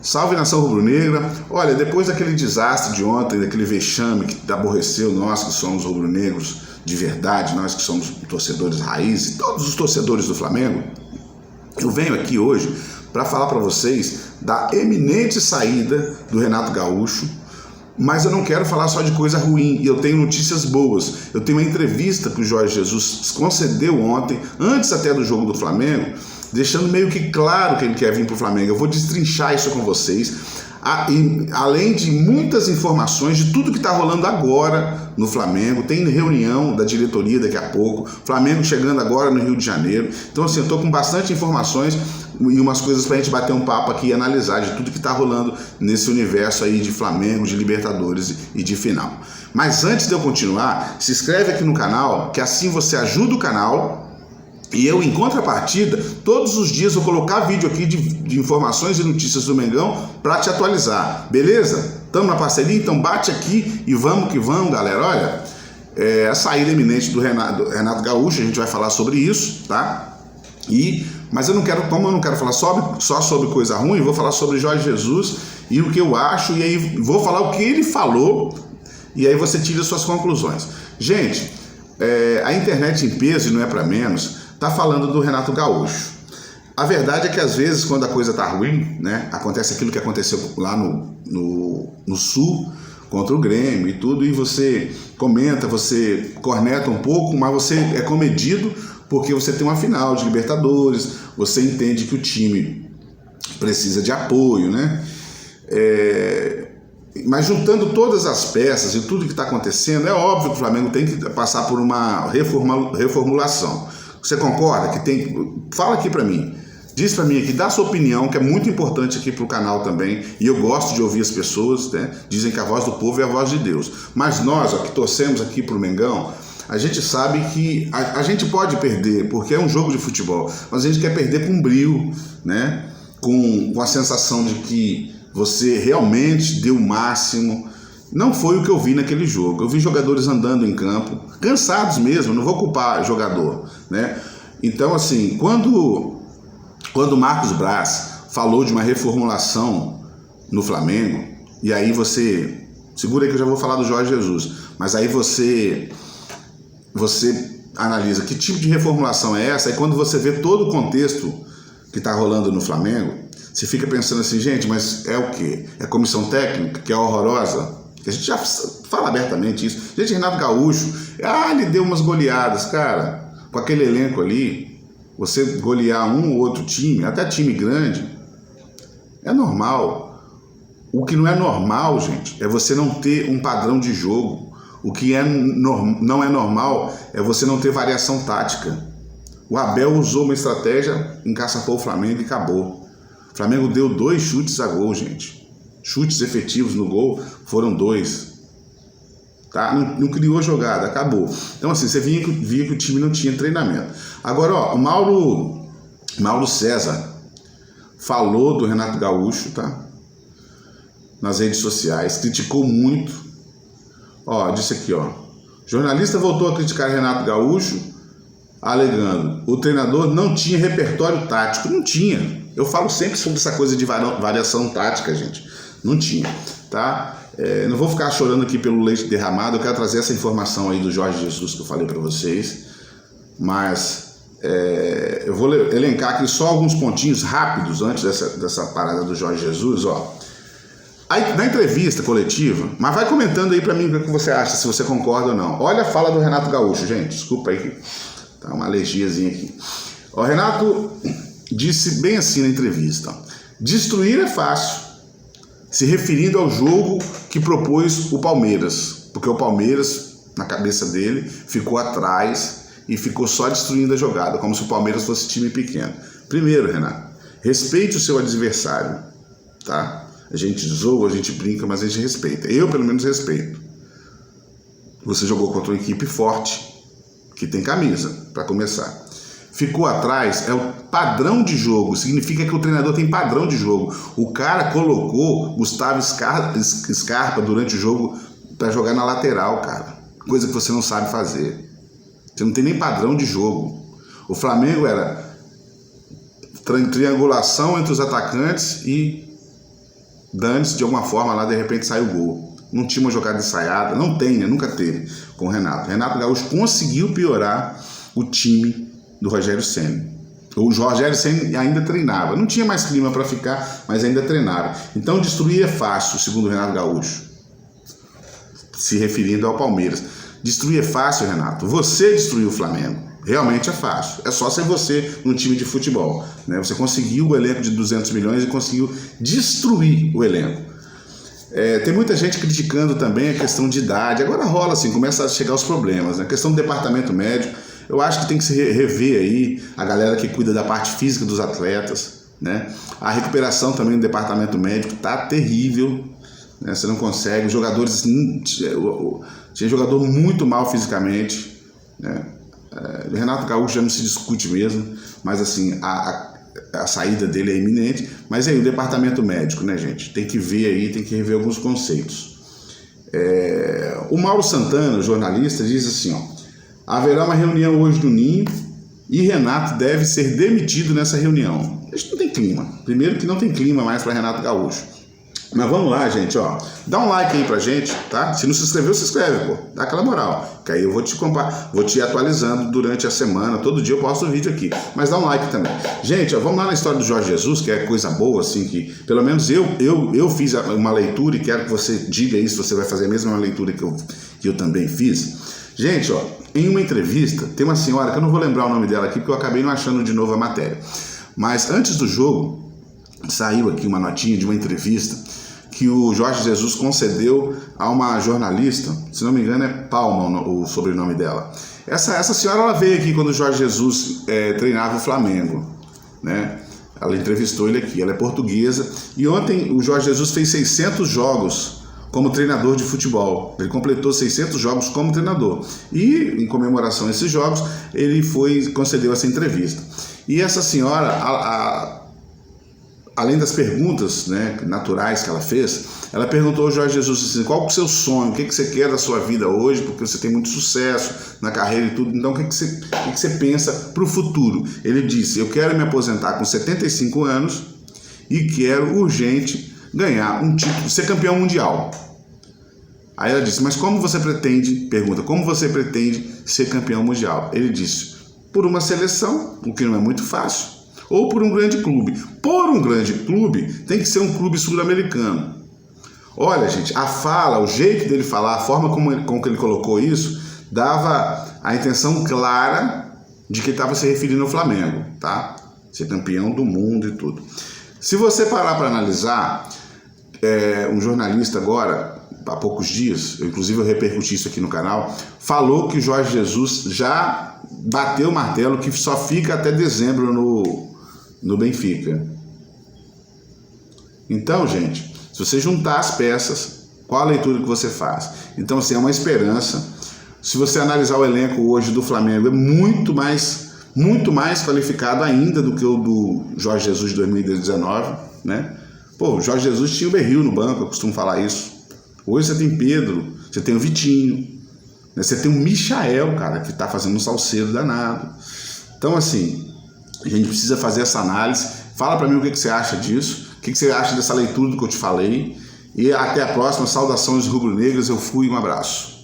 Salve nação rubro-negra. Olha, depois daquele desastre de ontem, daquele vexame que aborreceu nós que somos rubro-negros de verdade, nós que somos torcedores raiz e todos os torcedores do Flamengo, eu venho aqui hoje para falar para vocês da eminente saída do Renato Gaúcho, mas eu não quero falar só de coisa ruim, e eu tenho notícias boas. Eu tenho uma entrevista que o Jorge Jesus concedeu ontem, antes até do jogo do Flamengo, deixando meio que claro que ele quer vir para o Flamengo. Eu vou destrinchar isso com vocês, além de muitas informações de tudo que está rolando agora no Flamengo. Tem reunião da diretoria daqui a pouco, Flamengo chegando agora no Rio de Janeiro. Então assim, eu estou com bastante informações e umas coisas para a gente bater um papo aqui e analisar de tudo que está rolando nesse universo aí de Flamengo, de Libertadores e de final. Mas antes de eu continuar, se inscreve aqui no canal, que assim você ajuda o canal. E eu, em contrapartida, todos os dias vou colocar vídeo aqui de informações e notícias do Mengão para te atualizar, beleza? Tamo na parceria? Então bate aqui e vamos que vamos, galera. Olha, a saída iminente do Renato Gaúcho, a gente vai falar sobre isso, tá? Mas eu não quero, como eu não quero falar só sobre coisa ruim, vou falar sobre Jorge Jesus e o que eu acho, e aí vou falar o que ele falou, e aí você tira suas conclusões. Gente, a internet em peso, e não é para menos, tá falando do Renato Gaúcho. A verdade é que às vezes, quando a coisa tá ruim, né, acontece aquilo que aconteceu lá no Sul, contra o Grêmio e tudo, e você comenta, você corneta um pouco, mas você é comedido porque você tem uma final de Libertadores, você entende que o time precisa de apoio, né? Mas juntando todas as peças e tudo que está acontecendo, é óbvio que o Flamengo tem que passar por uma reformulação. Você concorda que tem? Fala aqui para mim, diz para mim aqui, dá a sua opinião, que é muito importante aqui para o canal também, e eu gosto de ouvir as pessoas, né? Dizem que a voz do povo é a voz de Deus, mas nós, que torcemos aqui para o Mengão, a gente sabe que a gente pode perder, porque é um jogo de futebol, mas a gente quer perder com brio, né? Com a sensação de que você realmente deu o máximo. Não foi o que eu vi naquele jogo. Eu vi jogadores andando em campo, cansados mesmo, não vou culpar jogador, né? Então, assim, quando o Marcos Braz falou de uma reformulação no Flamengo, e aí você... Segura aí que eu já vou falar do Jorge Jesus, mas aí você analisa que tipo de reformulação é essa, e quando você vê todo o contexto que está rolando no Flamengo, você fica pensando assim, gente, mas é o quê? É comissão técnica, que é horrorosa? A gente já fala abertamente isso. Gente, Renato Gaúcho, ele deu umas goleadas, cara. Com aquele elenco ali, você golear um ou outro time, até time grande, é normal. O que não é normal, gente, é você não ter um padrão de jogo. O que não é normal é você não ter variação tática. O Abel usou uma estratégia, encaçapou o Flamengo e acabou. O Flamengo deu 2 chutes a gol, gente. Chutes efetivos no gol foram 2, tá? Não criou jogada, acabou. Então assim, você via que o time não tinha treinamento. Agora, ó, o Mauro César falou do Renato Gaúcho, tá? Nas redes sociais, criticou muito. Ó, disse aqui, ó, jornalista voltou a criticar Renato Gaúcho, alegando, o treinador não tinha repertório tático. Não tinha. Eu falo sempre sobre essa coisa de variação tática, gente. Não tinha, tá? Não vou ficar chorando aqui pelo leite derramado. Eu quero trazer essa informação aí do Jorge Jesus que eu falei para vocês. Mas eu vou elencar aqui só alguns pontinhos rápidos antes dessa parada do Jorge Jesus, ó. Aí, na entrevista coletiva, mas vai comentando aí para mim o que você acha, se você concorda ou não. Olha a fala do Renato Gaúcho, gente. Desculpa aí, tá uma alergiazinha aqui. O Renato disse bem assim na entrevista, ó, destruir é fácil, se referindo ao jogo que propôs o Palmeiras, porque o Palmeiras, na cabeça dele, ficou atrás e ficou só destruindo a jogada, como se o Palmeiras fosse time pequeno. Primeiro, Renato, respeite o seu adversário, tá? A gente zoa, a gente brinca, mas a gente respeita. Eu, pelo menos, respeito. Você jogou contra uma equipe forte, que tem camisa, para começar. Ficou atrás, é o padrão de jogo, significa que o treinador tem padrão de jogo. O cara colocou Gustavo Scarpa durante o jogo para jogar na lateral, cara. Coisa que você não sabe fazer. Você não tem nem padrão de jogo. O Flamengo era triangulação entre os atacantes e dane-se, de alguma forma lá de repente sai o gol. Não tinha uma jogada ensaiada, não tem, né? Nunca teve com o Renato. Renato Gaúcho conseguiu piorar o time do Rogério Ceni. O Rogério Ceni ainda treinava, não tinha mais clima para ficar, mas ainda treinava. Então destruir é fácil, segundo o Renato Gaúcho, se referindo ao Palmeiras. Destruir é fácil, Renato. Você destruiu o Flamengo. Realmente é fácil. É só ser você num time de futebol, né? Você conseguiu o elenco de 200 milhões e conseguiu destruir o elenco. Tem muita gente criticando também a questão de idade. Agora rola assim, começa a chegar os problemas, né? A questão do departamento médico, eu acho que tem que se rever aí a galera que cuida da parte física dos atletas, né? A recuperação também do departamento médico tá terrível, né? Você não consegue. Os jogadores, tinha jogador muito mal fisicamente, né? Renato Gaúcho já não se discute mesmo, mas assim, a saída dele é iminente. Mas aí o departamento médico, né, gente, tem que ver aí, tem que rever alguns conceitos. O Mauro Santana, jornalista, diz assim, ó: haverá uma reunião hoje no Ninho e Renato deve ser demitido nessa reunião. A gente não tem clima. Primeiro que não tem clima mais para Renato Gaúcho. Mas vamos lá, gente, ó. Dá um like aí pra gente, tá? Se não se inscreveu, se inscreve, pô. Dá aquela moral. Que aí eu vou te atualizando durante a semana. Todo dia eu posto vídeo aqui. Mas dá um like também. Gente, ó, vamos lá na história do Jorge Jesus, que é coisa boa, assim, que pelo menos eu fiz uma leitura e quero que você diga isso, se você vai fazer a mesma leitura que eu também fiz. Gente, ó, em uma entrevista, tem uma senhora, que eu não vou lembrar o nome dela aqui, porque eu acabei não achando de novo a matéria. Mas antes do jogo, saiu aqui uma notinha de uma entrevista que o Jorge Jesus concedeu a uma jornalista, se não me engano é Palma o sobrenome dela. Essa senhora, ela veio aqui quando o Jorge Jesus treinava o Flamengo, né? Ela entrevistou ele aqui, ela é portuguesa, e ontem o Jorge Jesus fez 600 jogos como treinador de futebol. Ele completou 600 jogos como treinador. E, em comemoração a esses jogos, ele concedeu essa entrevista. E essa senhora, além das perguntas, né, naturais que ela fez, ela perguntou ao Jorge Jesus assim: qual é o seu sonho? O que você quer da sua vida hoje? Porque você tem muito sucesso na carreira e tudo. Então, o que você pensa para o futuro? Ele disse: eu quero me aposentar com 75 anos e quero urgente ganhar um título, ser campeão mundial. Aí ela disse: mas como você pretende, pergunta, como você pretende ser campeão mundial? Ele disse: por uma seleção, o que não é muito fácil, ou por um grande clube. Por um grande clube, tem que ser um clube sul-americano. Olha, gente, a fala, o jeito dele falar, a forma como que ele colocou isso, dava a intenção clara de que estava se referindo ao Flamengo, tá? Ser campeão do mundo e tudo. Se você parar para analisar, um jornalista agora, há poucos dias, inclusive eu repercuti isso aqui no canal, falou que o Jorge Jesus já bateu o martelo que só fica até dezembro no Benfica. Então, gente, se você juntar as peças, qual a leitura que você faz? Então, assim, é uma esperança. Se você analisar o elenco hoje do Flamengo, é muito mais qualificado ainda do que o do Jorge Jesus de 2019, né? Pô, o Jorge Jesus tinha o Berril no banco, eu costumo falar isso. Hoje você tem Pedro, você tem o Vitinho, né? Você tem o Michael, cara, que tá fazendo um salseiro danado. Então, assim, a gente precisa fazer essa análise. Fala pra mim o que você acha disso, o que você acha dessa leitura do que eu te falei. E até a próxima. Saudações rubro-negras, eu fui, um abraço.